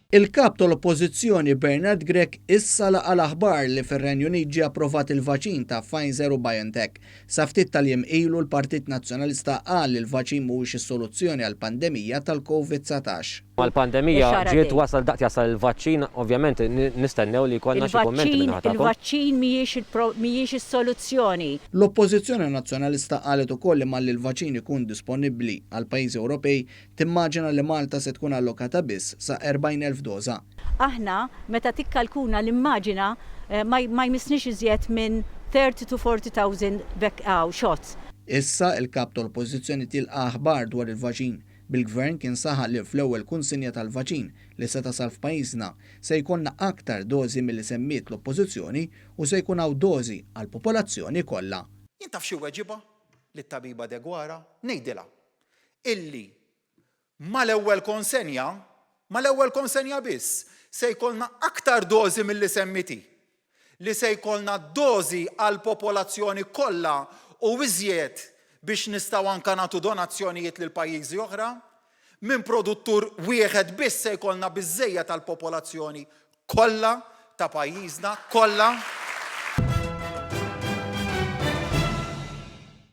Il-kap tal-Oppożizzjoni Bernard Grech issa laqa l-aħbar li fir-Renju Unit ġie approvat il-vaċin ta' Pfizer u BioNTech. Sa ftit tal-jiem ilu l-Partit Nazzjonalista qal li l-vaċin mhuwiex is-soluzzjoni għall-pandemija tal-COVID-19. Mal-pandemija ġiet wasal daqt jasal il-vaċċin, ovvjament nistennew li jkollna xi kummenti minn ħatakom. Il-vaċċin mhijiex is-soluzzjoni. L-Oppożizzjoni Nazzjonalista qalet ukoll li malli l-vaċin ikun disponibbli għal pajjiżi Ewropej timmaġina li Malta se tkun allokata biss sa 40,000 doża. Aħna meta tikkalkuna l-immaġina ma jmissniex iżjed minn 30 to 40,000 shots. Issa il-kap tal-Oppożizzjoni tilqa' aħbar dwar il-vaċin. Bil-gvern kien saħaq li fl-ewwel kunsinja tal-vaċin li se tasal f'pajjiżna se jkollna aktar dożi milli semmiet l-Oppożizzjoni u se jkun hawn dożi għall-popolazzjoni kollha. Jien taf xi weġiba lit-tabiba Degwara ngħidilha illi mal-ewwel konsenja biss se jkollna aktar dożi milli semmiti. Li se jkollna dożi għall-popolazzjoni kollha u iżjed biex nistgħu anke nagħtu donazzjonijiet lil pajjiżi oħra, minn produttur wieħed biss se jkollna biżżejjed tal-popolazzjoni kollha ta' pajjiżna kollha.